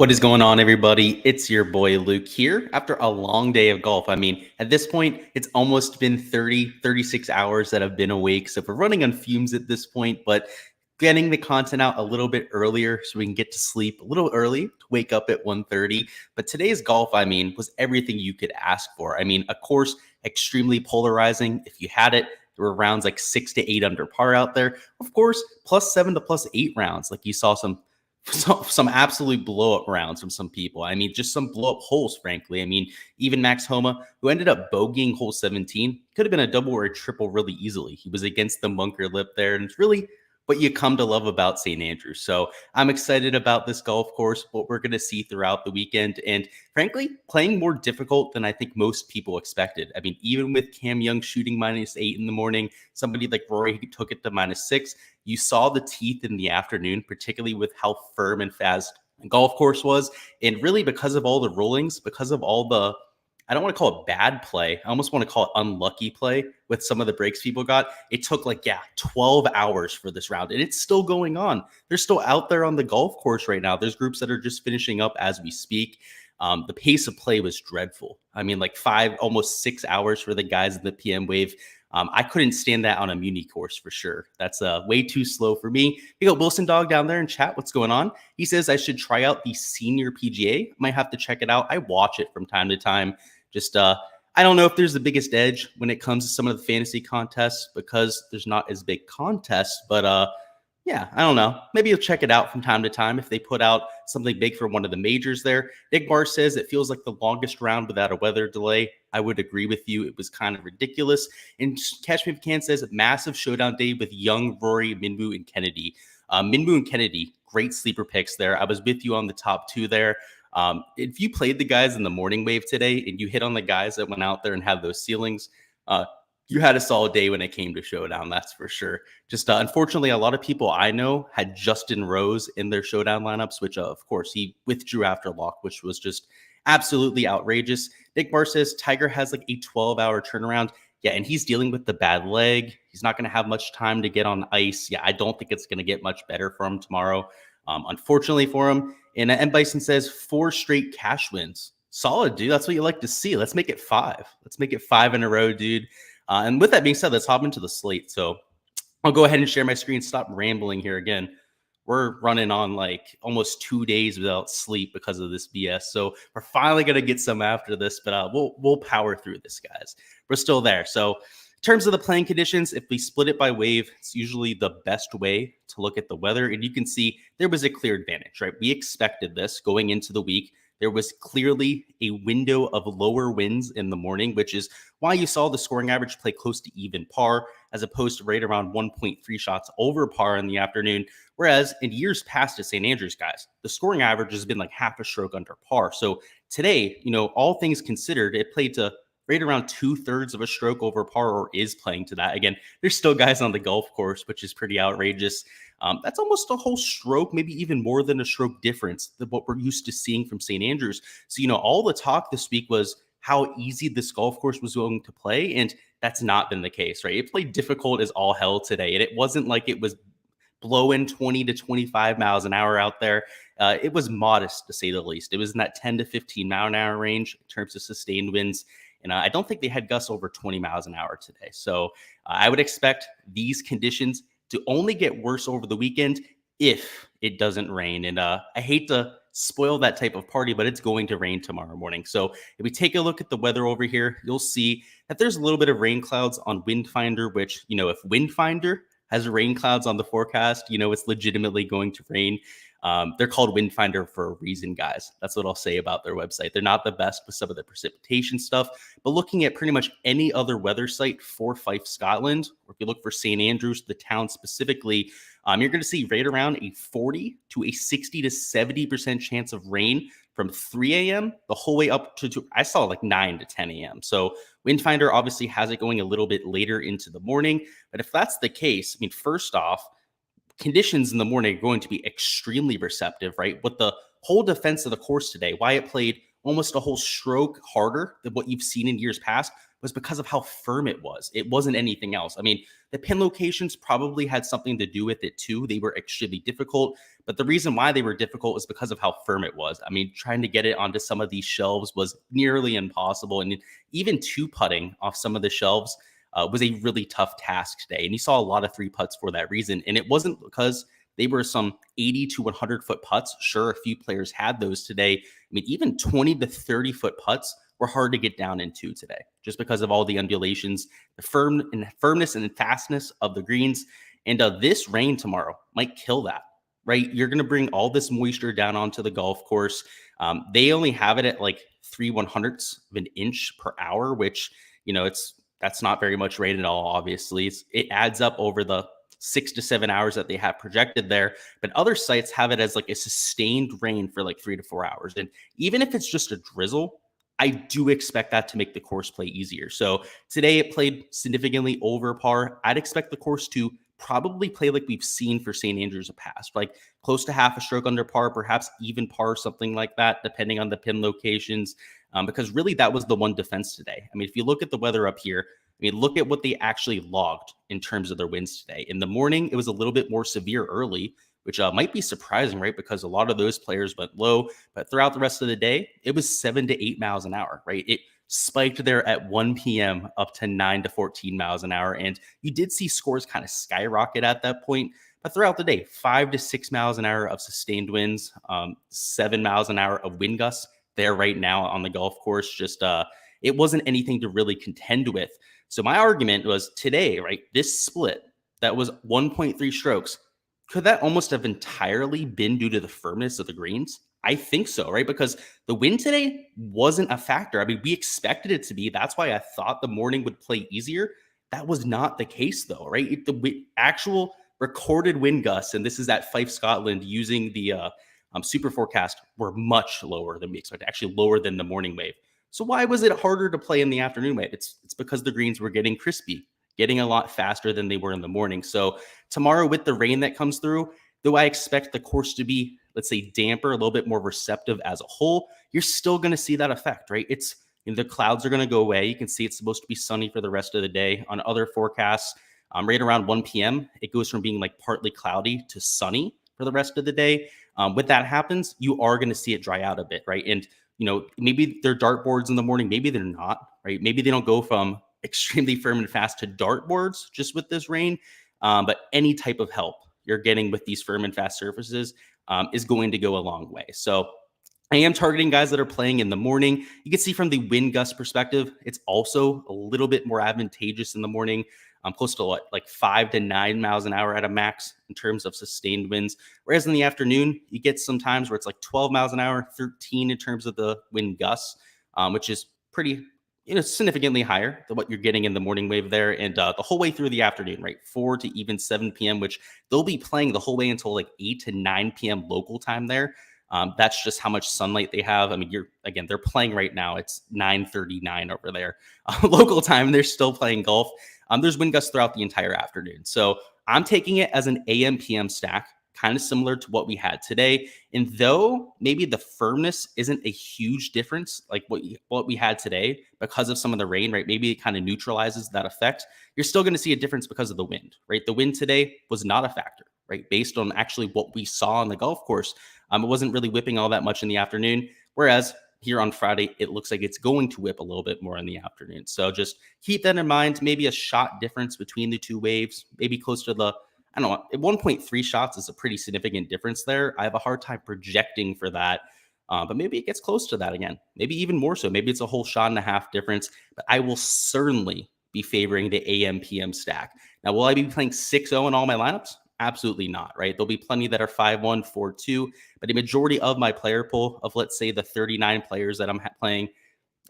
What is going on, everybody? It's your boy Luke here after a long day of golf. I mean, at this point, it's almost been 36 hours that I've been awake. So we're running on fumes at this point, but getting the content out a little bit earlier so we can get to sleep a little early to wake up at 1:30. But today's golf, I mean, was everything you could ask for. I mean, of course, extremely polarizing. If you had it, there were rounds like 6 to 8 under par out there. Of course, +7 to +8 rounds. Like you saw some absolute blow up rounds from some people. I mean, just some blow up holes, frankly. I mean, even Max Homa, who ended up bogeying hole 17, could have been a double or a triple really easily. He was against the bunker lip there, and it's really what you come to love about St. Andrews. So I'm excited about this golf course, what we're going to see throughout the weekend, and frankly, playing more difficult than I think most people expected. I mean, even with Cam Young shooting -8 in the morning, somebody like Rory took it to -6. You saw the teeth in the afternoon, particularly with how firm and fast the golf course was. And really because of all the rollings, because of all the, I don't want to call it bad play. I almost want to call it unlucky play with some of the breaks people got. It took 12 hours for this round, and it's still going on. They're still out there on the golf course right now. There's groups that are just finishing up as we speak. The pace of play was dreadful. I mean, almost 6 hours for the guys in the PM wave. I couldn't stand that on a Muni course for sure. That's way too slow for me. You got Wilson Dog down there in chat. What's going on? He says I should try out the senior PGA. Might have to check it out. I watch it from time to time. Just I don't know if there's the biggest edge when it comes to some of the fantasy contests because there's not as big contests. But yeah, I don't know. Maybe you'll check it out from time to time if they put out something big for one of the majors there. Nick Barr says it feels like the longest round without a weather delay. I would agree with you. It was kind of ridiculous. And Catch Me If You Can says massive showdown day with Young, Rory, Minwoo, and Kennedy. Minwoo and Kennedy, great sleeper picks there. I was with you on the top two there. If you played the guys in the morning wave today and you hit on the guys that went out there and had those ceilings, you had a solid day when it came to Showdown, that's for sure. Just unfortunately, a lot of people I know had Justin Rose in their Showdown lineups, which of course he withdrew after lock, which was just absolutely outrageous. Nick Barr says Tiger has like a 12-hour turnaround. Yeah, and he's dealing with the bad leg. He's not going to have much time to get on ice. Yeah, I don't think it's going to get much better for him tomorrow, unfortunately for him. And M. Bison says 4 straight cash wins. Solid, dude. That's what you like to see. Let's make it 5. Let's make it 5 in a row, dude. And with that being said, let's hop into the slate. So I'll go ahead and share my screen. Stop rambling here again. We're running on almost 2 days without sleep because of this BS. So we're finally going to get some after this, but we'll power through this, guys. We're still there. So in terms of the playing conditions, if we split it by wave, it's usually the best way to look at the weather. And you can see there was a clear advantage, right? We expected this going into the week. There was clearly a window of lower winds in the morning, which is why you saw the scoring average play close to even par, as opposed to right around 1.3 shots over par in the afternoon. Whereas in years past at St. Andrews, guys, the scoring average has been like half a stroke under par. So today, all things considered, it played to right around 2/3 of a stroke over par, or is playing to that. Again, there's still guys on the golf course, which is pretty outrageous. That's almost a whole stroke, maybe even more than a stroke difference than what we're used to seeing from St. Andrews. So, all the talk this week was how easy this golf course was going to play, and that's not been the case, right? It played difficult as all hell today, and it wasn't like it was blowing 20 to 25 miles an hour out there. It was modest, to say the least. It was in that 10 to 15 mile an hour range in terms of sustained winds. And I don't think they had gusts over 20 miles an hour today. So I would expect these conditions to only get worse over the weekend if it doesn't rain. And I hate to spoil that type of party, but it's going to rain tomorrow morning. So if we take a look at the weather over here, you'll see that there's a little bit of rain clouds on Windfinder, which, if Windfinder has rain clouds on the forecast, it's legitimately going to rain. They're called Windfinder for a reason, guys. That's what I'll say about their website. They're not the best with some of the precipitation stuff, but looking at pretty much any other weather site for Fife, Scotland, or if you look for St. Andrews, the town specifically, you're going to see right around a 40 to a 60 to 70% chance of rain from 3 a.m. the whole way up to I saw 9 to 10 a.m. So Windfinder obviously has it going a little bit later into the morning. But if that's the case, first off, conditions in the morning are going to be extremely receptive, right? With the whole defense of the course today, why it played almost a whole stroke harder than what you've seen in years past, was because of how firm it was. It wasn't anything else. I mean, the pin locations probably had something to do with it too. They were extremely difficult, but the reason why they were difficult is because of how firm it was. I mean, trying to get it onto some of these shelves was nearly impossible. And even two putting off some of the shelves was a really tough task today. And you saw a lot of three putts for that reason. And it wasn't because they were some 80 to 100 foot putts. Sure, a few players had those today. I mean, even 20 to 30 foot putts were hard to get down into today, just because of all the undulations, the firmness and fastness of the greens. And this rain tomorrow might kill that, right? You're going to bring all this moisture down onto the golf course. They only have it at like 3/100ths of an inch per hour, which, that's not very much rain at all, obviously. It adds up over the 6 to 7 hours that they have projected there. But other sites have it as like a sustained rain for like 3 to 4 hours. And even if it's just a drizzle, I do expect that to make the course play easier. So today it played significantly over par. I'd expect the course to probably play like we've seen for St. Andrews in the past, like close to half a stroke under par, perhaps even par, something like that, depending on the pin locations. Because really that was the one defense today. I mean, if you look at the weather up here, look at what they actually logged in terms of their winds today. In the morning, it was a little bit more severe early, which might be surprising, right? Because a lot of those players went low, but throughout the rest of the day, it was 7 to 8 miles an hour, right? It spiked there at 1 p.m. up to 9 to 14 miles an hour. And you did see scores kind of skyrocket at that point. But throughout the day, 5 to 6 miles an hour of sustained winds, 7 miles an hour of wind gusts there right now on the golf course. Just it wasn't anything to really contend with. So my argument was today, right? This split that was 1.3 strokes, could that almost have entirely been due to the firmness of the greens? I think so, right? Because the wind today wasn't a factor. I mean, we expected it to be. That's why I thought the morning would play easier. That was not the case, though, right? The actual recorded wind gusts, and this is at Fife, Scotland, using the super forecast, were much lower than we expected, actually lower than the morning wave. So why was it harder to play in the afternoon wave? It's because the greens were getting crispy, getting a lot faster than they were in the morning. So tomorrow with the rain that comes through, though I expect the course to be, let's say, damper, a little bit more receptive as a whole, you're still going to see that effect, right? The clouds are going to go away. You can see it's supposed to be sunny for the rest of the day. On other forecasts, right around 1 p.m., it goes from being like partly cloudy to sunny for the rest of the day. When that happens, you are going to see it dry out a bit, right? And maybe they're dartboards in the morning, maybe they're not, right? Maybe they don't go from extremely firm and fast to dartboards just with this rain. But any type of help you're getting with these firm and fast surfaces is going to go a long way. So I am targeting guys that are playing in the morning. You can see from the wind gust perspective, it's also a little bit more advantageous in the morning. Close to like 5 to 9 miles an hour at a max in terms of sustained winds. Whereas in the afternoon, you get some times where it's like 12 miles an hour, 13 in terms of the wind gusts, which is pretty, significantly higher than what you're getting in the morning wave there. And the whole way through the afternoon, right? 4 to even 7 p.m., which they'll be playing the whole way until like 8 to 9 p.m. local time there. That's just how much sunlight they have. I mean, they're playing right now. It's 9:39 over there, local time. They're still playing golf. There's wind gusts throughout the entire afternoon. So I'm taking it as an AM PM stack, kind of similar to what we had today. And though maybe the firmness isn't a huge difference, like what we had today because of some of the rain, right? Maybe it kind of neutralizes that effect. You're still going to see a difference because of the wind, right? The wind today was not a factor, right? Based on actually what we saw on the golf course. It wasn't really whipping all that much in the afternoon. Whereas here on Friday, it looks like it's going to whip a little bit more in the afternoon. So just keep that in mind. Maybe a shot difference between the two waves, maybe close to the, I don't know, 1.3 shots is a pretty significant difference there. I have a hard time projecting for that, but maybe it gets close to that again. Maybe even more so. Maybe it's a whole shot and a half difference, but I will certainly be favoring the AM PM stack. Now, will I be playing 6-0 in all my lineups? Absolutely not, right? There'll be plenty that are 5-1, 4-2, but a majority of my player pool of, let's say, the 39 players that I'm playing,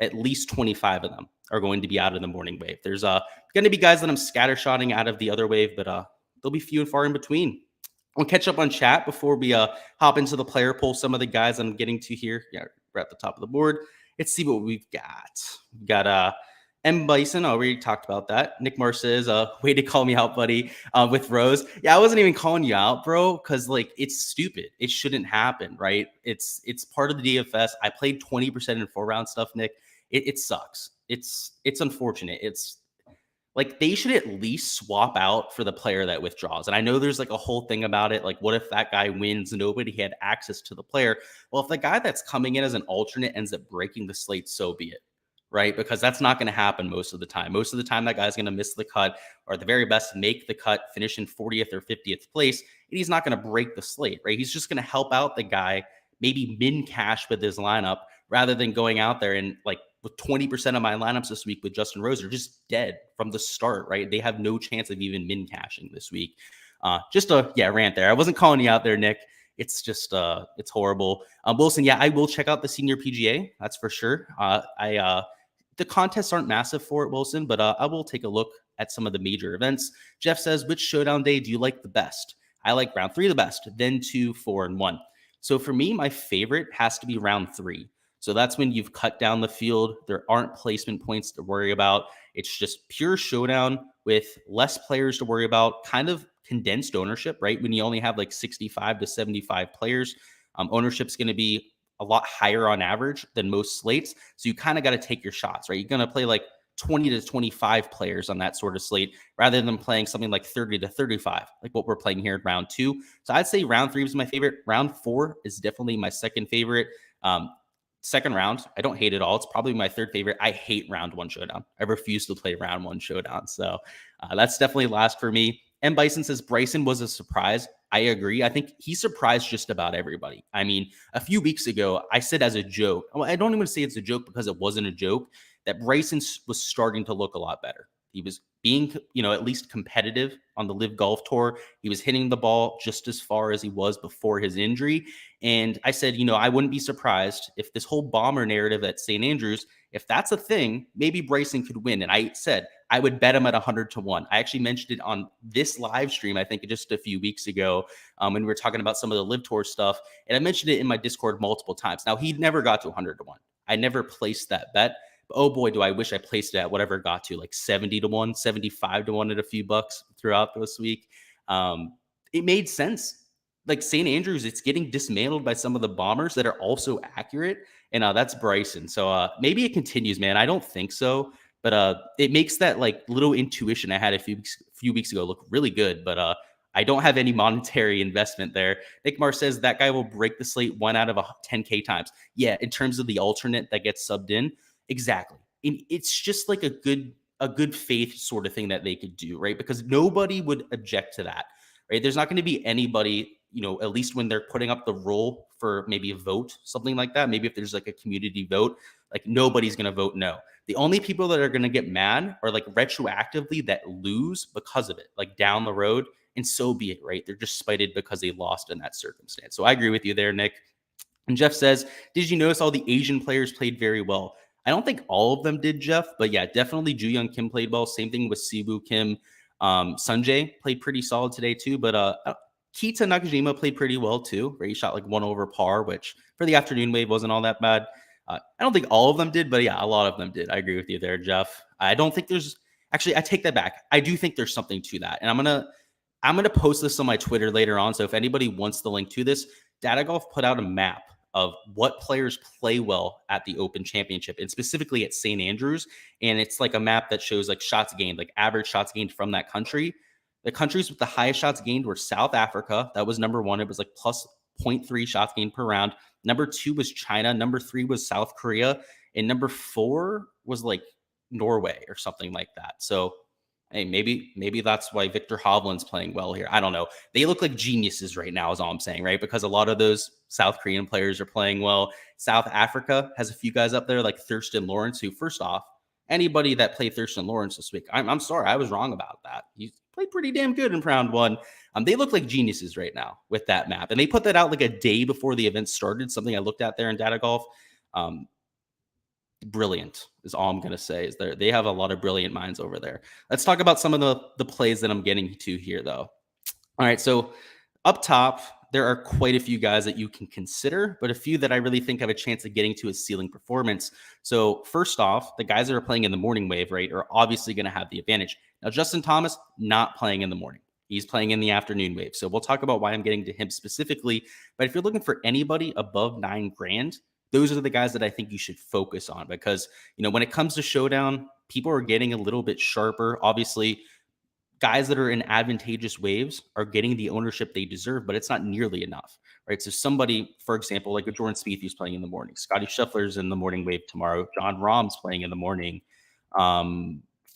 at least 25 of them are going to be out of the morning wave. There's going to be guys that I'm scattershotting out of the other wave, but they'll be few and far in between. We'll catch up on chat before we hop into the player pool. Some of the guys I'm getting to here, yeah, we're at the top of the board. Let's see what we've got. We've got M. Bison, we already talked about that. Nick Mar says, way to call me out, buddy, with Rose. Yeah, I wasn't even calling you out, bro, because like it's stupid. It shouldn't happen, right? It's part of the DFS. I played 20% in 4-round stuff, Nick. It sucks. It's unfortunate. It's like they should at least swap out for the player that withdraws. And I know there's like a whole thing about it. Like, what if that guy wins? Nobody had access to the player. Well, if the guy that's coming in as an alternate ends up breaking the slate, so be it. Right. Because that's not going to happen most of the time. Most of the time, that guy's going to miss the cut or at the very best make the cut, finish in 40th or 50th place. And he's not going to break the slate. Right. He's just going to help out the guy, maybe min cash with his lineup rather than going out there and like with 20% of my lineups this week with Justin Rose are just dead from the start, right? They have no chance of even min cashing this week. Just a rant there. I wasn't calling you out there, Nick. It's just it's horrible. Wilson, I will check out the senior PGA. That's for sure. The contests aren't massive for it, Wilson, but I will take a look at some of the major events. Jeff says, which showdown day do you like the best? I like round 3 the best, then 2, 4, and 1. So for me, my favorite has to be round 3. So that's when you've cut down the field. There aren't placement points to worry about. It's just pure showdown with less players to worry about, kind of condensed ownership, right? When you only have like 65 to 75 players, ownership's going to be a lot higher on average than most slates. So you kind of got to take your shots, right? You're going to play like 20 to 25 players on that sort of slate rather than playing something like 30 to 35, like what we're playing here in round 2. So I'd say round 3 was my favorite. Round 4 is definitely my second favorite. Second round, I don't hate it all. It's probably my third favorite. I hate round 1 showdown. I refuse to play round 1 showdown. So that's definitely last for me. M. Bison says Bryson was a surprise. I agree. I think he surprised just about everybody. I mean, a few weeks ago, I said as a joke, well, I don't even say it's a joke because it wasn't a joke, that Bryson was starting to look a lot better. He was being, at least competitive on the Live Golf Tour. He was hitting the ball just as far as he was before his injury. And I said, I wouldn't be surprised if this whole bomber narrative at St. Andrews, if that's a thing, maybe Bryson could win. And I said, I would bet him at 100 to 1. I actually mentioned it on this live stream, I think just a few weeks ago, when we were talking about some of the Live Tour stuff. And I mentioned it in my Discord multiple times. Now, he never got to 100 to 1. I never placed that bet. But oh boy, do I wish I placed it at whatever it got to, like 70 to 1, 75 to 1 at a few bucks throughout this week. It made sense. Like St. Andrews, it's getting dismantled by some of the bombers that are also accurate. And that's Bryson. So maybe it continues, man. I don't think so. But it makes that like little intuition I had a few weeks ago look really good. But I don't have any monetary investment there. Nick Mar says that guy will break the slate 1 out of 10K times. Yeah, in terms of the alternate that gets subbed in. Exactly. And it's just like a good faith sort of thing that they could do, right? Because nobody would object to that, right? There's not going to be anybody, at least when they're putting up the rule for maybe a vote, something like that. Maybe if there's like a community vote, like nobody's going to vote no. The only people that are going to get mad are like retroactively that lose because of it, like down the road. And so be it, right? They're just spited because they lost in that circumstance. So I agree with you there, Nick. And Jeff says, did you notice all the Asian players played very well? I don't think all of them did, Jeff, but yeah, definitely Ju Young Kim played well. Same thing with Sibu Kim. Sanjay played pretty solid today too, but Kita Nakajima played pretty well too, where he shot like 1 over par, which for the afternoon wave wasn't all that bad. I don't think all of them did, but yeah, a lot of them did. I agree with you there, Jeff. I don't think I take that back. I do think there's something to that. And I'm gonna post this on my Twitter later on. So if anybody wants the link to this, Data Golf put out a map of what players play well at the Open Championship and specifically at St. Andrews. And it's like a map that shows like shots gained, like average shots gained from that country. The countries with the highest shots gained were South Africa. That was number 1. It was like plus 0.3 shots gained per round. Number 2 was China. Number 3 was South Korea. And number 4 was like Norway or something like that. So hey, maybe that's why Victor Hovland's playing well here. I don't know. They look like geniuses right now is all I'm saying, right? Because a lot of those South Korean players are playing well. South Africa has a few guys up there like Thurston Lawrence, who first off, anybody that played Thurston Lawrence this week, I'm sorry, I was wrong about that. He played pretty damn good in round 1. They look like geniuses right now with that map. And they put that out like a day before the event started, something I looked at there in Data Golf. Brilliant is all I'm going to say. Is they have a lot of brilliant minds over there. Let's talk about some of the plays that I'm getting to here, though. All right, so up top, there are quite a few guys that you can consider, but a few that I really think have a chance of getting to a ceiling performance. So first off, the guys that are playing in the morning wave, right, are obviously going to have the advantage. Now, Justin Thomas, not playing in the morning. He's playing in the afternoon wave. So we'll talk about why I'm getting to him specifically. But if you're looking for anybody above 9 grand, those are the guys that I think you should focus on because, when it comes to Showdown, people are getting a little bit sharper. Obviously, guys that are in advantageous waves are getting the ownership they deserve, but it's not nearly enough, right? So somebody, for example, like a Jordan Spieth who's playing in the morning, Scotty Scheffler's in the morning wave tomorrow, John Rahm's playing in the morning,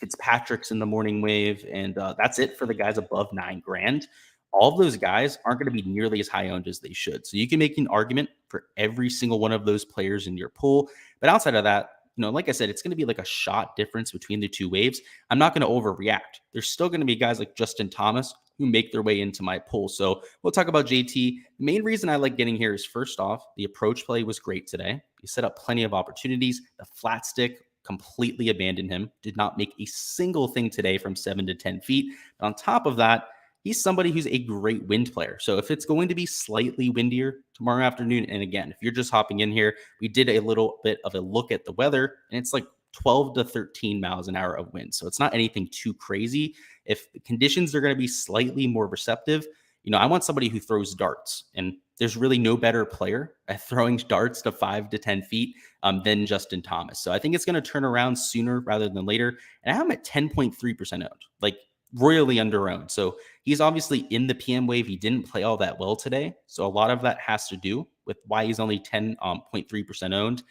Fitzpatrick's in the morning wave, and that's it for the guys above 9 grand. All of those guys aren't going to be nearly as high owned as they should. So you can make an argument for every single one of those players in your pool. But outside of that, like I said, it's going to be like a shot difference between the two waves. I'm not going to overreact. There's still going to be guys like Justin Thomas who make their way into my pool. So we'll talk about JT. The main reason I like getting here is first off, the approach play was great today. He set up plenty of opportunities. The flat stick completely abandoned him, did not make a single thing today from 7 to 10 feet. But on top of that, he's somebody who's a great wind player. So if it's going to be slightly windier tomorrow afternoon, and again, if you're just hopping in here, we did a little bit of a look at the weather, and it's like 12 to 13 miles an hour of wind. So it's not anything too crazy. If the conditions are going to be slightly more receptive, I want somebody who throws darts. And there's really no better player at throwing darts to 5 to 10 feet than Justin Thomas. So I think it's going to turn around sooner rather than later. And I have him at 10.3% owned, like royally under owned. So he's obviously in the PM wave. He didn't play all that well today. So a lot of that has to do with why he's only 10.3% owned,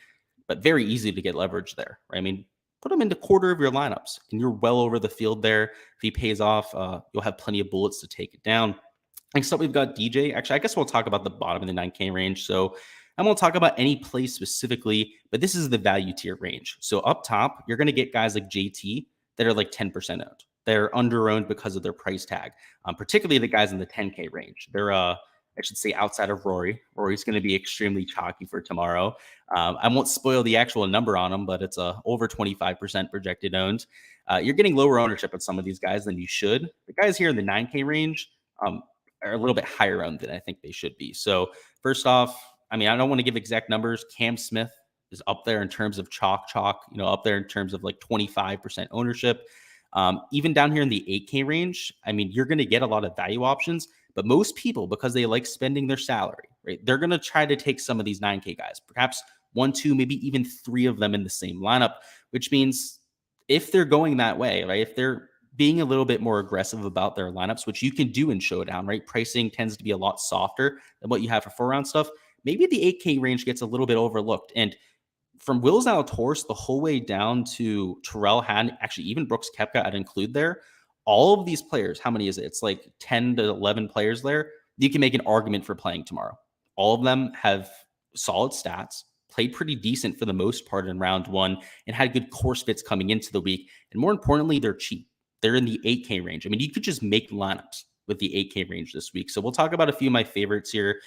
but very easy to get leverage there, right? I mean, put him into quarter of your lineups and you're well over the field there. If he pays off, you'll have plenty of bullets to take it down. Next up, we've got DJ. Actually, I guess we'll talk about the bottom of the 9K range. So I won't talk about any play specifically, but this is the value tier range. So up top, you're going to get guys like JT that are like 10% owned. They're under owned because of their price tag, particularly the guys in the 10K range. They're, I should say, outside of Rory. Rory's going to be extremely chalky for tomorrow. I won't spoil the actual number on him, but it's over 25% projected owned. You're getting lower ownership of some of these guys than you should. The guys here in the 9K range, are a little bit higher owned than I think they should be. So first off, I mean, I don't want to give exact numbers. Cam Smith is up there in terms of chalk, up there in terms of like 25% ownership. Even down here in the 8K range, I mean, you're going to get a lot of value options, but most people, because they like spending their salary, right, they're going to try to take some of these 9K guys, perhaps 1, 2, maybe even 3 of them in the same lineup, which means if they're going that way, right, if they're being a little bit more aggressive about their lineups, which you can do in Showdown, right? Pricing tends to be a lot softer than what you have for 4-round stuff. Maybe the 8K range gets a little bit overlooked. And from Will Zalatoris the whole way down to Terrell Hatton, actually even Brooks Koepka I'd include there, all of these players, how many is it? It's like 10 to 11 players there. You can make an argument for playing tomorrow. All of them have solid stats, played pretty decent for the most part in round 1, and had good course fits coming into the week. And more importantly, they're cheap. They're in the 8K range. I mean, you could just make lineups with the 8K range this week. So we'll talk about a few of my favorites here.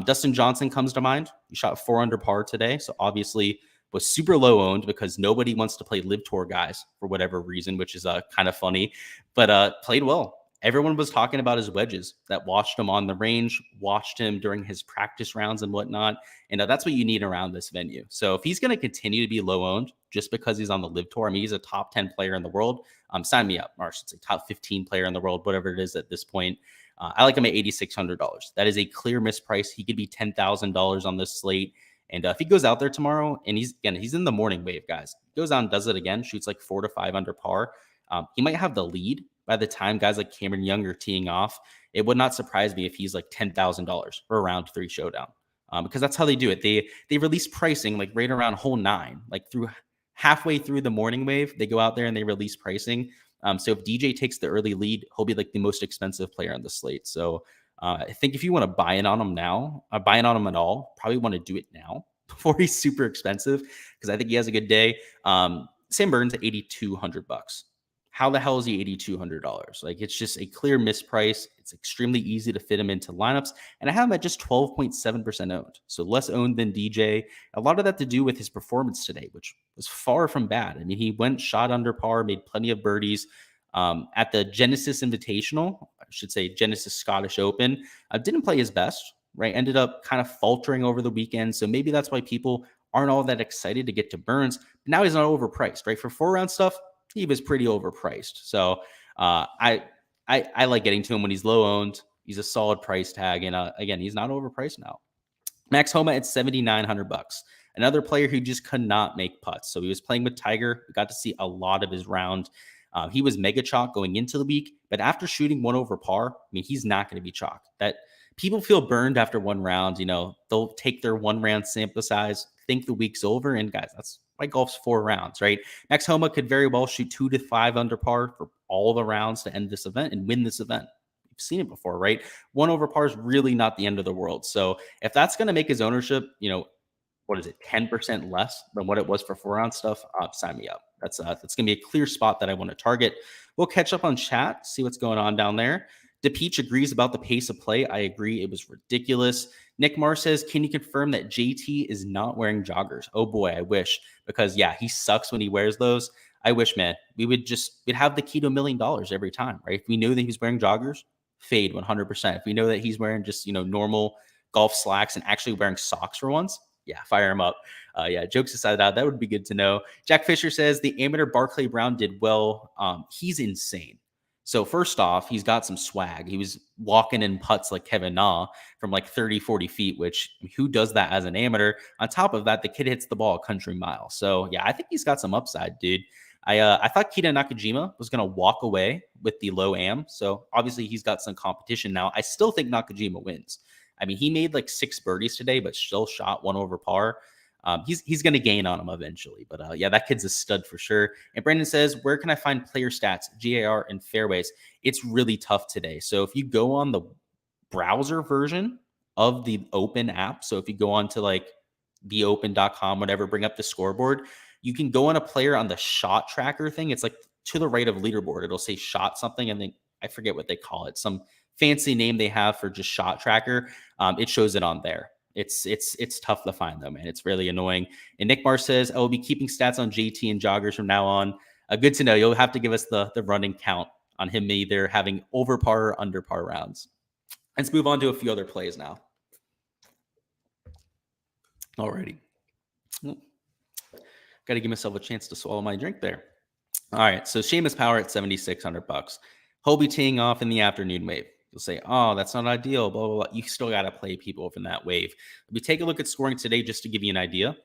Dustin Johnson comes to mind. He shot 4 under par today. So obviously was super low owned because nobody wants to play Live Tour guys for whatever reason, which is kind of funny, but played well. Everyone was talking about his wedges that watched him on the range, watched him during his practice rounds and whatnot. And that's what you need around this venue. So if he's going to continue to be low owned just because he's on the Live Tour, I mean, he's a top 10 player in the world. Sign me up, or I should say top 15 player in the world, whatever it is at this point. I like him at $8,600. That is a clear misprice. He could be $10,000 on this slate. And if he goes out there tomorrow, and he's in the morning wave, guys, he goes out and does it again, shoots like 4 to 5 under par. He might have the lead by the time guys like Cameron Young are teeing off. It would not surprise me if he's like $10,000 for a round 3 Showdown, because that's how they do it. They release pricing like right around hole 9, like through halfway through the morning wave. They go out there and they release pricing. So if DJ takes the early lead, he'll be like the most expensive player on the slate. So I think if you want to buy in on him now, buy in on him at all, probably want to do it now before he's super expensive, because I think he has a good day. Sam Burns at $8,200. How the hell is he $8,200? Like, it's just a clear misprice. It's extremely easy to fit him into lineups. And I have him at just 12.7% owned. So less owned than DJ. A lot of that to do with his performance today, which was far from bad. I mean, he went shot under par, made plenty of birdies. At the Genesis Invitational, I should say Genesis Scottish Open, didn't play his best. right? Ended up kind of faltering over the weekend. So maybe that's why people aren't all that excited to get to Burns. But now he's not overpriced, right? For 4 round stuff, he was pretty overpriced. So I like getting to him when he's low owned. He's a solid price tag. And again, he's not overpriced now. Max Homa at $7,900. Another player who just could not make putts. So he was playing with Tiger. We got to see a lot of his round. He was mega chalk going into the week, but after shooting 1 over par, I mean, he's not going to be chalk. That people feel burned after 1 round. They'll take their 1 round sample size, think the week's over, and guys, that's why golf's 4 rounds, right? Max Homa could very well shoot 2 to 5 under par for all the rounds to end this event and win this event. You've seen it before, right? 1 over par is really not the end of the world. So if that's going to make his ownership, what is it, 10% less than what it was for 4 round stuff, sign me up. That's going to be a clear spot that I want to target. We'll catch up on chat, see what's going on down there. DePeach agrees about the pace of play. I agree. It was ridiculous. Nick Marr says, can you confirm that JT is not wearing joggers? Oh boy, I wish. Because yeah, he sucks when he wears those. I wish, man, we'd have the key to $1 million every time, right? If we knew that he's wearing joggers, fade 100%. If we know that he's wearing just, normal golf slacks and actually wearing socks for once, yeah, fire him up. Yeah, jokes aside, that would be good to know. Jack Fisher says the amateur Barclay Brown did well. He's insane. So first off, he's got some swag. He was walking in putts like Kevin Na from like 30, 40 feet, which who does that as an amateur? On top of that, the kid hits the ball a country mile. So yeah, I think he's got some upside, dude. I thought Kita Nakajima was going to walk away with the low am. So obviously he's got some competition now. I still think Nakajima wins. I mean, he made like 6 birdies today, but still shot 1 over par. He's going to gain on him eventually. But yeah, that kid's a stud for sure. And Brandon says, where can I find player stats, GAR, and fairways? It's really tough today. So if you go on the browser version of the Open app, so if you go on to like theopen.com, whatever, bring up the scoreboard, you can go on a player on the shot tracker thing. It's like to the right of leaderboard. It'll say shot something, and then I forget what they call it. Some fancy name they have for just shot tracker. It shows it on there. It's tough to find though, man. It's really annoying. And Nick Marr says, I will be keeping stats on JT and joggers from now on. Good to know. You'll have to give us the running count on him either having over par or under par rounds. Let's move on to a few other plays now. Alrighty. Got to give myself a chance to swallow my drink there. All right. So Seamus Power at $7,600. He'll be teeing off in the afternoon wave. You'll say, oh, that's not ideal, blah, blah, blah. You still got to play people from that wave. We take a look at scoring today just to give you an idea.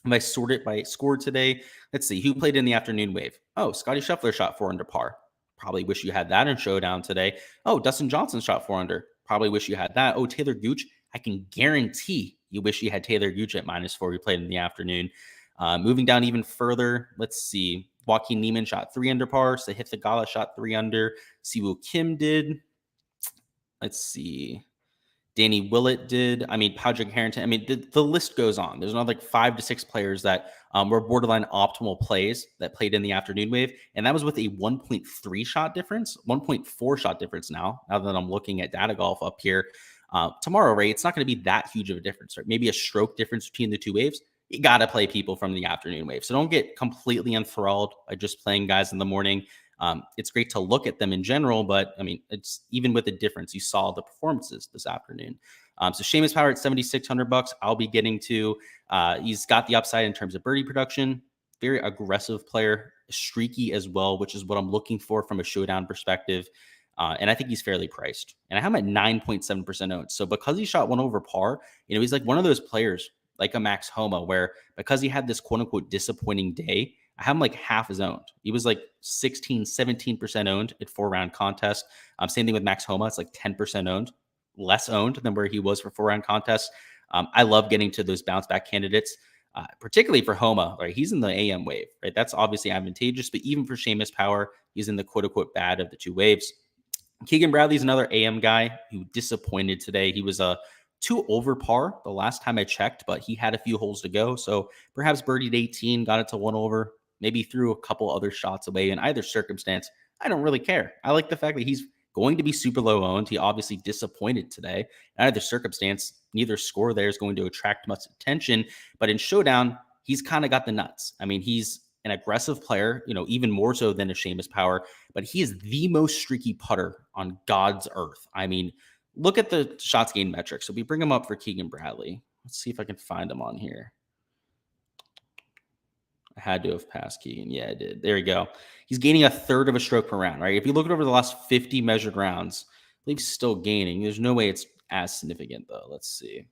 If I sort it by score today, let's see who played in the afternoon wave. Oh, Scotty Scheffler shot 4 under par. Probably wish you had that in Showdown today. Oh, Dustin Johnson shot 4 under. Probably wish you had that. Oh, Taylor Gooch. I can guarantee you wish you had Taylor Gooch at -4 who played in the afternoon. Moving down even further, let's see. Joaquin Neiman shot 3 under par. Sahith Theegala shot 3 under. Siwoo Kim did. Let's see. Danny Willett did. I mean, Patrick Harrington. I mean, the list goes on. There's another like 5 to 6 players that were borderline optimal plays that played in the afternoon wave. And that was with a 1.3 shot difference, 1.4 shot difference now that I'm looking at Data Golf up here. Tomorrow, right, it's not going to be that huge of a difference, right? Maybe a stroke difference between the 2 waves. You got to play people from the afternoon wave. So don't get completely enthralled by just playing guys in the morning. It's great to look at them in general, but I mean, it's even with the difference, you saw the performances this afternoon. So Seamus Power at $7,600. I'll be getting to. He's got the upside in terms of birdie production. Very aggressive player, streaky as well, which is what I'm looking for from a Showdown perspective. And I think he's fairly priced. And I have him at 9.7% owned. So because he shot 1 over par, he's like one of those players like a Max Homa, where because he had this quote unquote disappointing day, I have him like half as owned. He was like 16, 17% owned at 4-round contest. Same thing with Max Homa. It's like 10% owned, less owned than where he was for 4-round contests. I love getting to those bounce back candidates, particularly for Homa, right? He's in the AM wave, right? That's obviously advantageous, but even for Seamus Power, he's in the quote unquote bad of the 2 waves. Keegan Bradley's another AM guy who disappointed today. He was a 2 over par the last time I checked, but he had a few holes to go. So perhaps birdied 18, got it to 1 over, maybe threw a couple other shots away. In either circumstance, I don't really care. I like the fact that he's going to be super low owned. He obviously disappointed today. In either circumstance, neither score there is going to attract much attention. But in Showdown, he's kind of got the nuts. I mean, he's an aggressive player, even more so than a Seamus Power, but he is the most streaky putter on God's earth. I mean, look at the shots gained metrics. So we bring him up for Keegan Bradley. Let's see if I can find him on here. I had to have passed Keegan. Yeah, I did. There we go. He's gaining a third of a stroke per round, right? If you look at over the last 50 measured rounds, I believe he's still gaining. There's no way it's as significant, though. Let's see.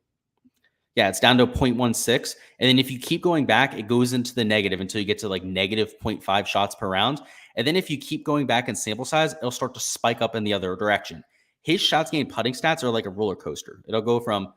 Yeah, it's down to 0.16. And then if you keep going back, it goes into the negative until you get to like negative 0.5 shots per round. And then if you keep going back in sample size, it'll start to spike up in the other direction. His shots gained putting stats are like a roller coaster. It'll go from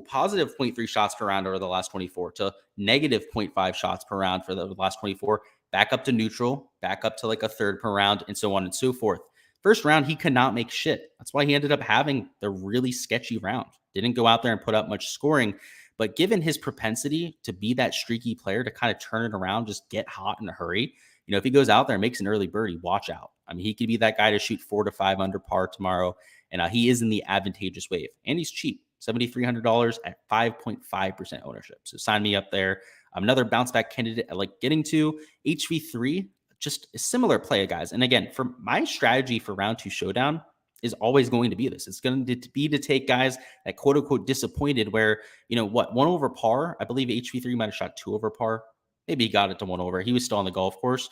positive 0.3 shots per round over the last 24 to negative 0.5 shots per round for the last 24, back up to neutral, back up to like a third per round, and so on and so forth. First round, he could not make shit. That's why he ended up having the really sketchy round. Didn't go out there and put up much scoring. But given his propensity to be that streaky player, to kind of turn it around, just get hot in a hurry, if he goes out there and makes an early birdie, watch out. I mean, he could be that guy to shoot 4 to 5 under par tomorrow. And he is in the advantageous wave. And he's cheap, $7,300 at 5.5% ownership. So sign me up there. Another bounce back candidate I like getting to. HV3, just a similar play, guys. And again, for my strategy for round 2 showdown is always going to be this. It's going to be to take guys that quote unquote disappointed where, 1 over par. I believe HV3 might have shot 2 over par. Maybe he got it to 1 over. He was still on the golf course.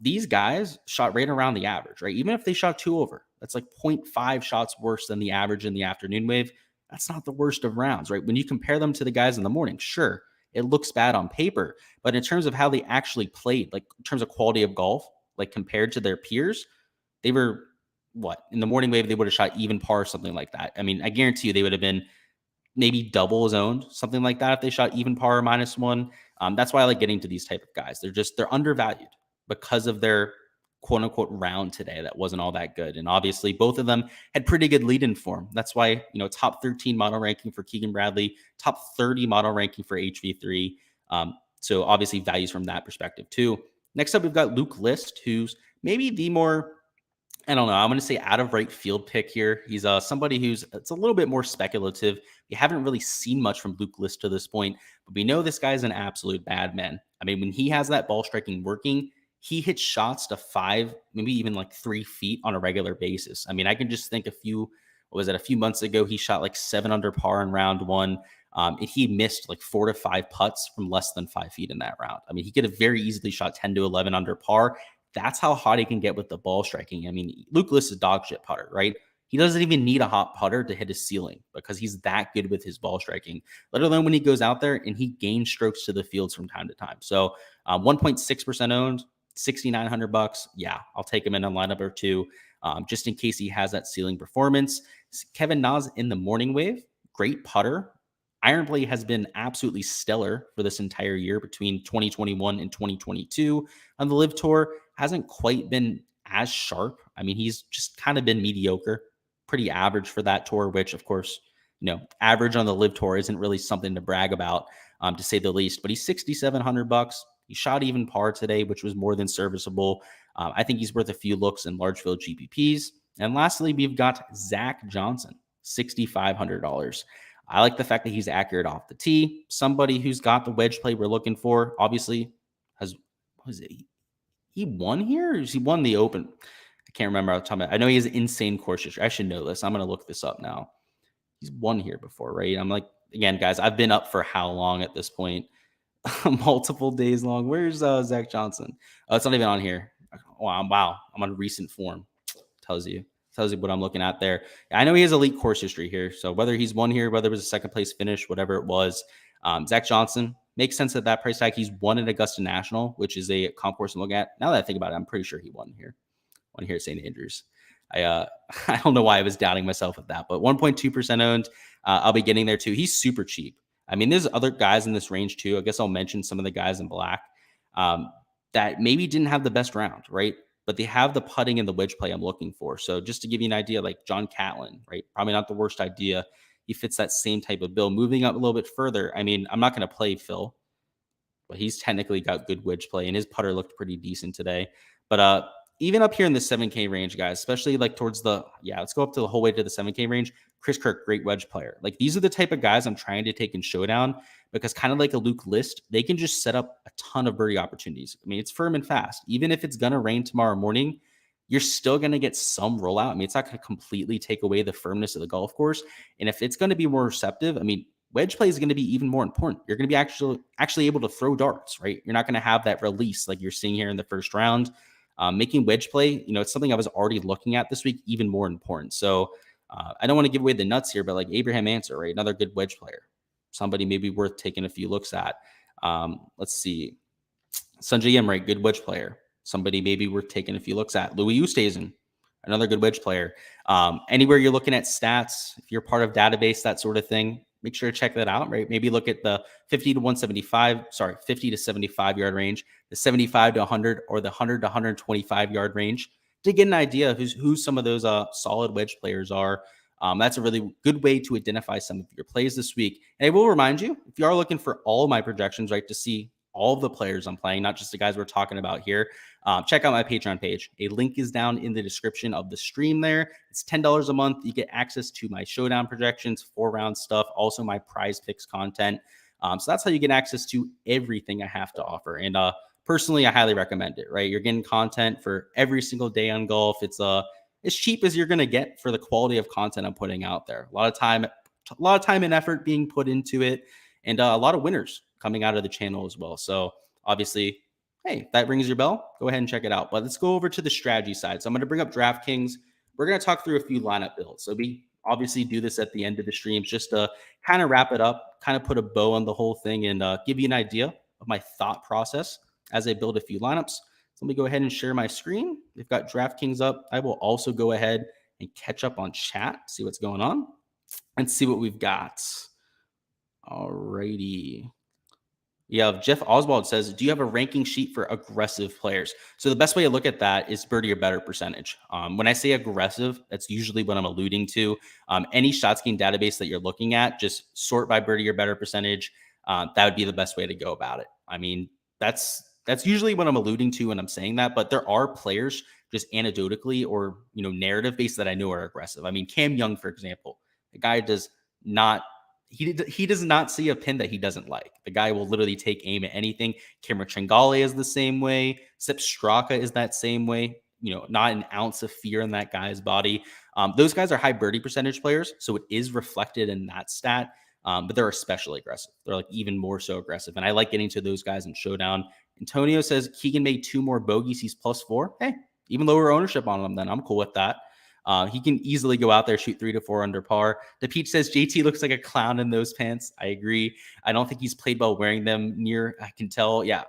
These guys shot right around the average, right? Even if they shot 2 over, that's like 0.5 shots worse than the average in the afternoon wave. That's not the worst of rounds, right? When you compare them to the guys in the morning, sure, it looks bad on paper, but in terms of how they actually played, like in terms of quality of golf, like compared to their peers, they were in the morning wave, they would have shot even par, something like that. I mean, I guarantee you they would have been maybe double zoned, something like that, if they shot even par or -1. That's why I like getting to these type of guys. They're undervalued because of their quote unquote round today that wasn't all that good. And obviously both of them had pretty good lead in form. That's why, top 13 model ranking for Keegan Bradley, top 30 model ranking for HV3. So obviously values from that perspective too. Next up, we've got Luke List, who's maybe the more, I don't know, I'm going to say out of right field pick here. He's somebody it's a little bit more speculative. We haven't really seen much from Luke List to this point, but we know this guy's an absolute bad man. I mean, when he has that ball striking working, he hits shots to 5, maybe even like 3 feet on a regular basis. I mean, I can just think a few months ago, he shot like 7 under par in round 1. And he missed like 4 to 5 putts from less than 5 feet in that round. I mean, he could have very easily shot 10 to 11 under par. That's how hot he can get with the ball striking. I mean, Luke List is dog shit putter, right? He doesn't even need a hot putter to hit his ceiling because he's that good with his ball striking, let alone when he goes out there and he gains strokes to the fields from time to time. So 1.6% owned, $6,900. Yeah, I'll take him in a lineup or two just in case he has that ceiling performance. Kevin Nas in the morning wave, great putter. Iron play has been absolutely stellar for this entire year between 2021 and 2022. On the Live Tour, hasn't quite been as sharp. I mean, he's just kind of been mediocre, pretty average for that tour, which of course, average on the Live Tour isn't really something to brag about, to say the least, but he's $6,700. He shot even par today, which was more than serviceable. I think he's worth a few looks in large field GPPs. And lastly, we've got Zach Johnson, $6,500. I like the fact that he's accurate off the tee. Somebody who's got the wedge play we're looking for. Obviously, he won here? Or has he won the Open? I can't remember. I know he has insane course history. I should know this. I'm going to look this up now. He's won here before, right? I'm like, again, guys, I've been up for how long at this point? Multiple days long. Where's Zach Johnson? Oh, it's not even on here. Wow. I'm on recent form. Tells you what I'm looking at there. I know he has elite course history here. So whether he's won here, whether it was a second place finish, whatever it was, Zach Johnson makes sense at that price tag. He's won at Augusta National, which is a comp course to look at. Now that I think about it, I'm pretty sure he won here at St. Andrews. I don't know why I was doubting myself with that, but 1.2% owned. I'll be getting there too. He's super cheap. I mean, there's other guys in this range too. I guess I'll mention some of the guys in black that maybe didn't have the best round, right? But they have the putting and the wedge play I'm looking for. So just to give you an idea, like John Catlin, right? Probably not the worst idea. He fits that same type of bill. Moving up a little bit further, I mean, I'm not going to play Phil, but he's technically got good wedge play, and his putter looked pretty decent today. But even up here in the 7K range, guys, especially like towards let's go up to the whole way to the 7K range. Chris Kirk, great wedge player. Like these are the type of guys I'm trying to take in Showdown because kind of like a Luke List, they can just set up a ton of birdie opportunities. I mean, it's firm and fast. Even if it's going to rain tomorrow morning, you're still going to get some rollout. I mean, it's not going to completely take away the firmness of the golf course. And if it's going to be more receptive, I mean, wedge play is going to be even more important. You're going to be actually able to throw darts, right? You're not going to have that release like you're seeing here in the first round. Making wedge play, it's something I was already looking at this week, even more important. So I don't want to give away the nuts here, but like Abraham Answer, right? Another good wedge player, somebody maybe worth taking a few looks at. Let's see. Sanjay M, right? Good wedge player. Somebody maybe worth taking a few looks at. Louis Oosthuizen, another good wedge player. Anywhere you're looking at stats, if you're part of database, that sort of thing, make sure to check that out, right? Maybe look at the 50 to 75 yard range, the 75 to 100, or the 100 to 125 yard range to get an idea of who some of those solid wedge players are. That's a really good way to identify some of your plays this week. And I will remind you, if you are looking for all of my projections, right, to see all of the players I'm playing, not just the guys we're talking about here, check out my Patreon page. A link is down in the description of the stream there. It's $10 a month. You get access to my Showdown projections, 4-round stuff, also my prize picks content. So that's how you get access to everything I have to offer. And personally, I highly recommend it, right? You're getting content for every single day on golf. It's as cheap as you're going to get for the quality of content I'm putting out there. A lot of time and effort being put into it, and a lot of winners coming out of the channel as well. So obviously, hey, if that rings your bell, go ahead and check it out. But let's go over to the strategy side. So I'm going to bring up Draftkings. We're going to talk through a few lineup builds. So we obviously do this at the end of the streams just to kind of wrap it up, kind of put a bow on the whole thing, and give you an idea of my thought process as I build a few lineups. So let me go ahead and share my screen. We've got Draftkings up. I will also go ahead and catch up on chat, see what's going on, and see what we've got. Alrighty. Yeah, Jeff Oswald says, do you have a ranking sheet for aggressive players? So the best way to look at that is birdie or better percentage. When I say aggressive, that's usually what I'm alluding to. Any ShotSking database that you're looking at, just sort by birdie or better percentage. That would be the best way to go about it. I mean, that's usually what I'm alluding to when I'm saying that, but there are players just anecdotally or, narrative based that I know are aggressive. I mean, Cam Young, for example, the guy does not see a pin that he doesn't like. The guy will literally take aim at anything. Cameron Tringale is the same way. Sepp Straka is that same way. Not an ounce of fear in that guy's body. Those guys are high birdie percentage players, so it is reflected in that stat. But they're especially aggressive. They're like even more so aggressive. And I like getting to those guys in Showdown. Antonio says Keegan made 2 more bogeys. He's +4. Hey, even lower ownership on him, then I'm cool with that. He can easily go out there, shoot 3 to 4 under par. The Peach says JT looks like a clown in those pants. I agree. I don't think he's played well wearing them I can tell. Yeah,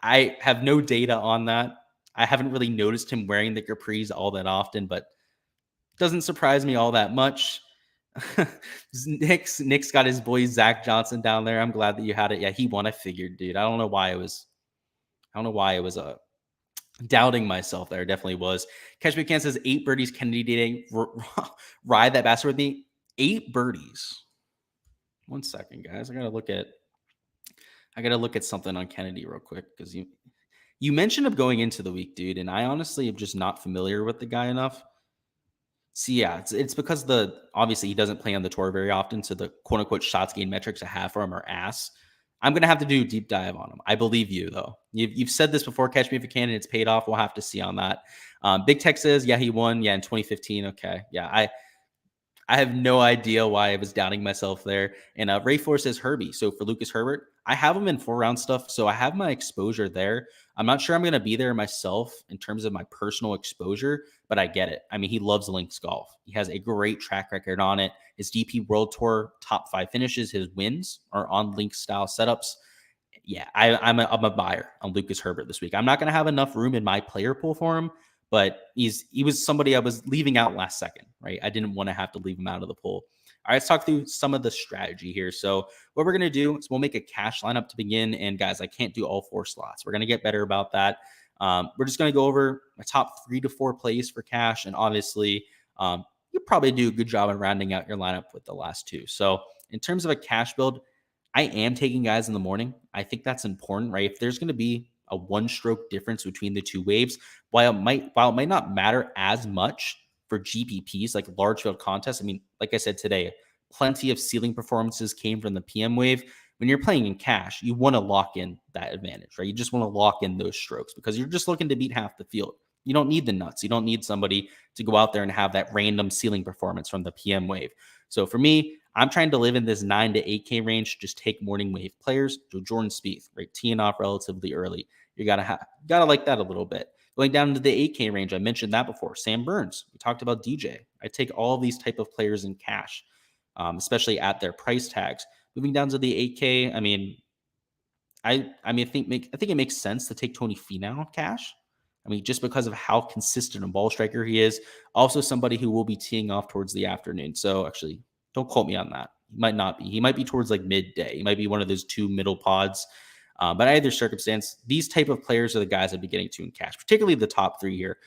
I have no data on that. I haven't really noticed him wearing the capris all that often, but doesn't surprise me all that much. Nick's got his boy Zach Johnson down there. I'm glad that you had it. Yeah, he won. I figured, dude. I don't know why it was doubting myself there. Definitely was. Catch Me Can says 8 birdies. Kennedy dating. Ride that bastard with me. 8 birdies. 1 second, guys. I gotta look at something on Kennedy real quick because you mentioned him going into the week, dude, and I honestly am just not familiar with the guy enough. See, yeah, it's because obviously he doesn't play on the tour very often, so the quote unquote shots gained metrics I have for him are ass. I'm gonna have to do a deep dive on him. I believe you though. You've said this before. Catch me if you can, and it's paid off. We'll have to see on that. Big Tech says, yeah, he won. Yeah, in 2015. Okay, yeah, I have no idea why I was doubting myself there. And Ray Force says Herbie. So for Lucas Herbert, I have him in 4-round stuff, so I have my exposure there. I'm not sure I'm going to be there myself in terms of my personal exposure, but I get it. I mean, he loves links golf. He has a great track record on it. His DP World Tour top 5 finishes, his wins are on link style setups. Yeah, I'm a buyer on Lucas Herbert this week. I'm not going to have enough room in my player pool for him, but he was somebody I was leaving out last second, right? I didn't want to have to leave him out of the pool. All right, let's talk through some of the strategy here. So what we're going to do is we'll make a cash lineup to begin. And guys, I can't do all 4 slots. We're going to get better about that. We're just going to go over my top 3 to 4 plays for cash. And obviously, you'll probably do a good job of rounding out your lineup with the last 2. So in terms of a cash build, I am taking guys in the morning. I think that's important, right? If there's going to be a 1-stroke difference between the 2 waves, while it might not matter as much for GPPs, like large field contests. I mean, like I said today, plenty of ceiling performances came from the PM wave. When you're playing in cash, you want to lock in that advantage, right? You just want to lock in those strokes because you're just looking to beat half the field. You don't need the nuts. You don't need somebody to go out there and have that random ceiling performance from the PM wave. So for me, I'm trying to live in this 9 to 8K range. Just take morning wave players. So Jordan Spieth, right, teeing off relatively early. You gotta like that a little bit. Going down into the 8K range, I mentioned that before. Sam Burns, we talked about DJ. I take all of these type of players in cash, especially at their price tags. Moving down to the 8K, I think it makes sense to take Tony Finau cash. I mean, just because of how consistent a ball striker he is. Also, somebody who will be teeing off towards the afternoon. So actually, don't quote me on that. He might not be. He might be towards like midday. He might be one of those two middle pods. But either circumstance, these type of players are the guys I'd be getting to in cash, particularly the top three here.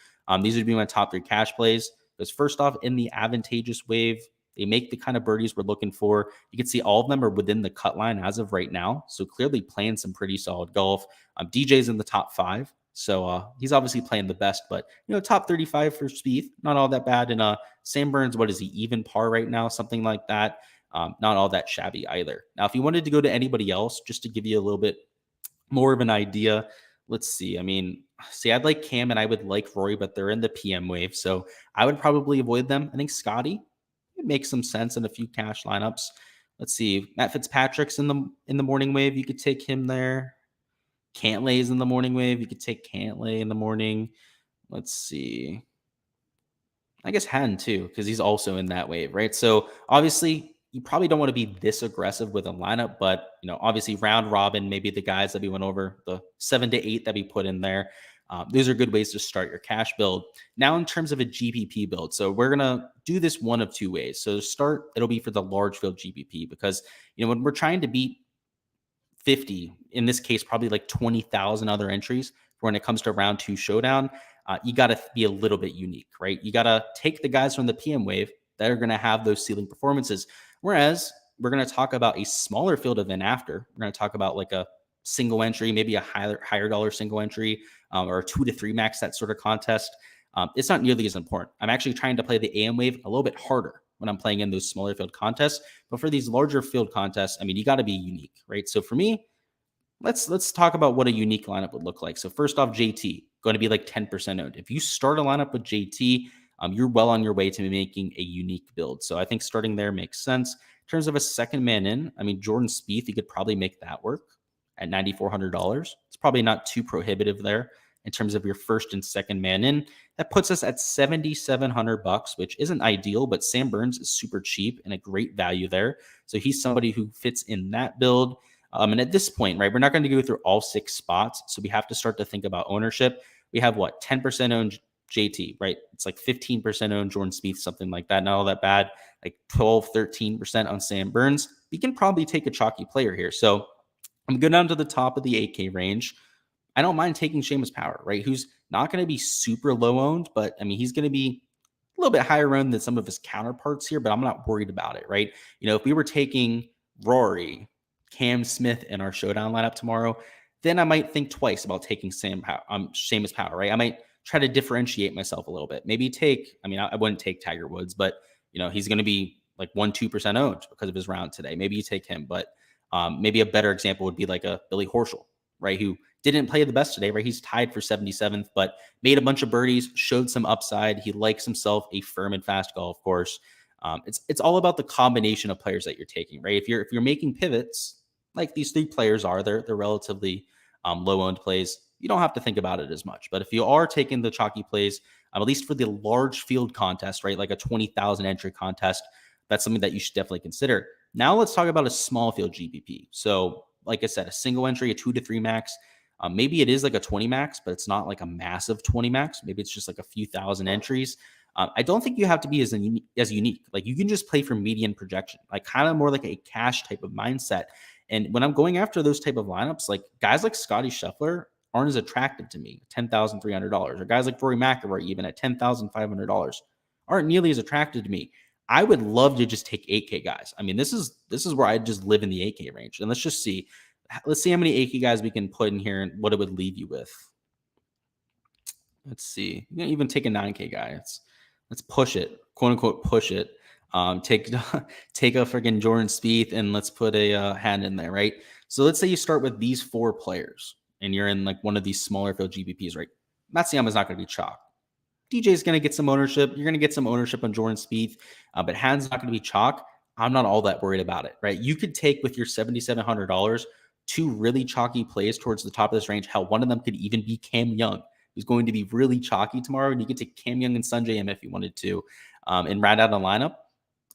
These would be my top three cash plays. Because first off, in the advantageous wave, they make the kind of birdies we're looking for. You can see all of them are within the cut line as of right now. So clearly playing some pretty solid golf. DJ's in the top 5. So he's obviously playing the best, but top 35 for Spieth, not all that bad. And Sam Burns, what is he, even par right now? Something like that. Not all that shabby either. Now, if you wanted to go to anybody else, just to give you a little bit more of an idea, let's see. I'd like Cam and I would like Rory, but they're in the PM wave. So I would probably avoid them. I think Scotty, it makes some sense in a few cash lineups. Let's see. Matt Fitzpatrick's in the morning wave. You could take him there. Cantlay's in the morning wave. You could take Cantlay in the morning. Let's see. I guess Hatton too, because he's also in that wave, right? So obviously, you probably don't want to be this aggressive with a lineup, but obviously round robin, maybe the guys that we went over, the 7 to 8 that we put in there. Those are good ways to start your cash build. Now, in terms of a GPP build, so we're gonna do this one of two ways. So to start, it'll be for the large field GPP because when we're trying to beat 50, in this case, probably like 20,000 other entries when it comes to round 2 showdown, you got to be a little bit unique, right? You got to take the guys from the PM wave that are going to have those ceiling performances. Whereas we're going to talk about a smaller field event after. We're going to talk about like a single entry, maybe a higher dollar single entry, or a 2 to 3 max, that sort of contest. It's not nearly as important. I'm actually trying to play the AM wave a little bit harder when I'm playing in those smaller field contests. But for these larger field contests, you got to be unique, right? So for me, let's talk about what a unique lineup would look like. So first off, JT, going to be like 10% owned. If you start a lineup with JT, you're well on your way to making a unique build. So I think starting there makes sense. In terms of a second man in, Jordan Spieth, you could probably make that work at $9,400. It's probably not too prohibitive there in terms of your first and second man in. That puts us at $7,700, which isn't ideal, but Sam Burns is super cheap and a great value there. So he's somebody who fits in that build. And at this point, right, we're not going to go through all 6 spots. So we have to start to think about ownership. We have 10% owned JT, right? It's like 15% owned Jordan Spieth, something like that. Not all that bad. Like 12, 13% on Sam Burns. We can probably take a chalky player here. So I'm going down to the top of the 8K range. I don't mind taking Seamus Power, right? Who's not going to be super low owned, but he's going to be a little bit higher owned than some of his counterparts here, but I'm not worried about it, right? If we were taking Rory, Cam Smith in our showdown lineup tomorrow, then I might think twice about taking Seamus Power, right? I might try to differentiate myself a little bit. Maybe take, I wouldn't take Tiger Woods, but he's going to be like 1-2% owned because of his round today. Maybe you take him, but maybe a better example would be like a Billy Horschel, right? Who didn't play the best today, right? He's tied for 77th, but made a bunch of birdies, showed some upside. He likes himself a firm and fast golf course. It's all about the combination of players that you're taking, right? If you're making pivots like these 3 players are, they're relatively low-owned plays. You don't have to think about it as much. But if you are taking the chalky plays, at least for the large field contest, right, like a 20,000 entry contest, that's something that you should definitely consider. Now let's talk about a small field GPP. So like I said, a single entry, a 2 to 3 max. Maybe it is like a 20 max, but it's not like a massive 20 max. Maybe it's just like a few thousand entries. I don't think you have to be as unique. Like you can just play for median projection, like kind of more like a cash type of mindset. And when I'm going after those type of lineups, like guys like Scotty Scheffler aren't as attractive to me, $10,300, or guys like Rory McIlroy even at $10,500 aren't nearly as attractive to me. I would love to just take 8K guys. This is where I just live in the 8K range. And let's just see. Let's see how many 8K guys we can put in here and what it would leave you with. Let's see. You can even take a 9K guy. Let's push it, quote unquote, push it. Take a freaking Jordan Spieth and let's put a hand in there, right? So let's say you start with these 4 players and you're in like one of these smaller field GPPs, right? Matsuyama's not going to be chalk. DJ's going to get some ownership. You're going to get some ownership on Jordan Spieth, but Had's not going to be chalk. I'm not all that worried about it, right? You could take with your $7,700 two really chalky plays towards the top of this range. Hell, one of them could even be Cam Young, who's going to be really chalky tomorrow. And you could take Cam Young and Sanjay M if you wanted to, and round out a lineup.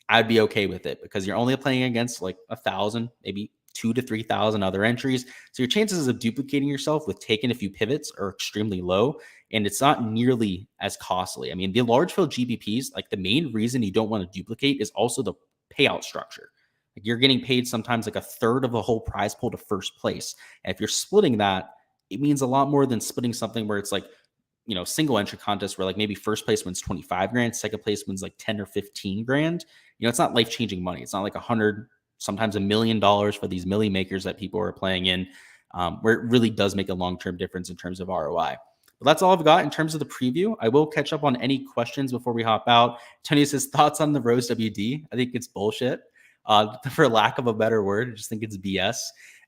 I'd be okay with it because you're only playing against like 1,000, maybe 2 to 3,000 other entries. So your chances of duplicating yourself with taking a few pivots are extremely low, and it's not nearly as costly. I mean, the large field GPPs, like the main reason you don't want to duplicate is also the payout structure. Like you're getting paid sometimes like a third of the whole prize pool to first place. And if you're splitting that, it means a lot more than splitting something where it's like, single entry contest where like maybe first place wins 25 grand, second place wins like 10 or 15 grand. It's not life-changing money. It's not like 100, sometimes $1 million for these milli makers that people are playing in, where it really does make a long-term difference in terms of ROI. But that's all I've got in terms of the preview. I will catch up on any questions before we hop out. Tony says, thoughts on the Rose WD? I think it's bullshit, for lack of a better word. I just think it's BS,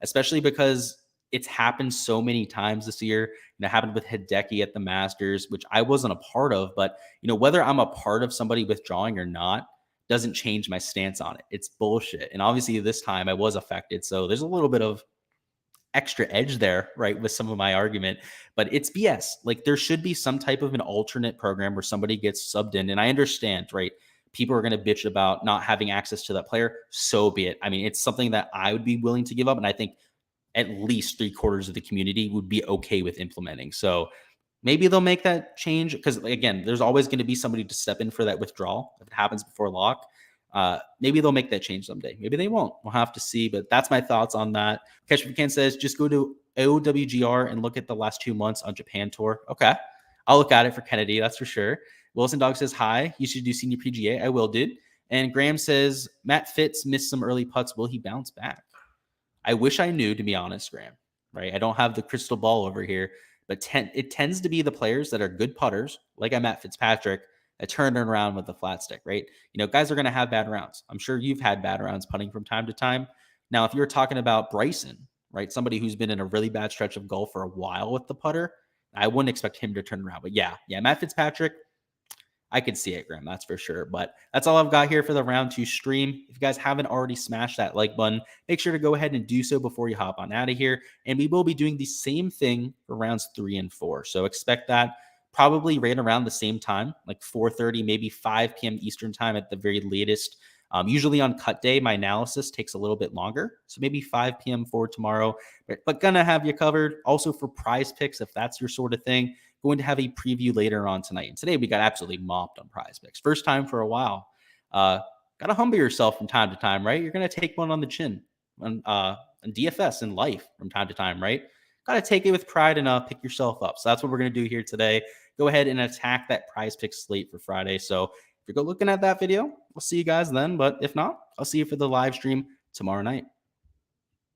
especially because it's happened so many times this year. It happened with Hideki at the Masters, which I wasn't a part of. But, whether I'm a part of somebody withdrawing or not doesn't change my stance on it. It's bullshit. And obviously this time I was affected. So there's a little bit of extra edge there, right, with some of my argument. But it's BS. Like there should be some type of an alternate program where somebody gets subbed in. And I understand, right? People are going to bitch about not having access to that player. So be it. I mean, it's something that I would be willing to give up. And I think at least 3/4 of the community would be okay with implementing. So maybe they'll make that change because, again, there's always going to be somebody to step in for that withdrawal if it happens before lock. Maybe they'll make that change someday. Maybe they won't. We'll have to see. But that's my thoughts on that. Catch What You Can says, just go to OWGR and look at the last 2 months on Japan Tour. Okay. I'll look at it for Kennedy. That's for sure. Wilson Dog says, hi. You should do senior PGA. I will, dude. And Graham says, Matt Fitz missed some early putts. Will he bounce back? I wish I knew, to be honest, Graham, right? I don't have the crystal ball over here, but it tends to be the players that are good putters, like I'm Matt Fitzpatrick, that turn it around with the flat stick, right? Guys are going to have bad rounds. I'm sure you've had bad rounds putting from time to time. Now, if you're talking about Bryson, right, somebody who's been in a really bad stretch of golf for a while with the putter, I wouldn't expect him to turn around. But yeah, Matt Fitzpatrick, I could see it, Graham. That's for sure. But that's all I've got here for the round 2 stream. If you guys haven't already smashed that like button, make sure to go ahead and do so before you hop on out of here. And we will be doing the same thing for rounds 3 and 4. So expect that probably right around the same time, like 4:30, maybe 5 p.m. Eastern time at the very latest. Usually on cut day, my analysis takes a little bit longer. So maybe 5 p.m. for tomorrow, but gonna have you covered. Also for prize picks, if that's your sort of thing. Going to have a preview later on tonight. And today we got absolutely mopped on prize picks. First time for a while. Got to humble yourself from time to time, right? You're going to take one on the chin on DFS in life from time to time, right? Got to take it with pride and pick yourself up. So that's what we're going to do here today. Go ahead and attack that prize pick slate for Friday. So if you're looking at that video, we'll see you guys then. But if not, I'll see you for the live stream tomorrow night.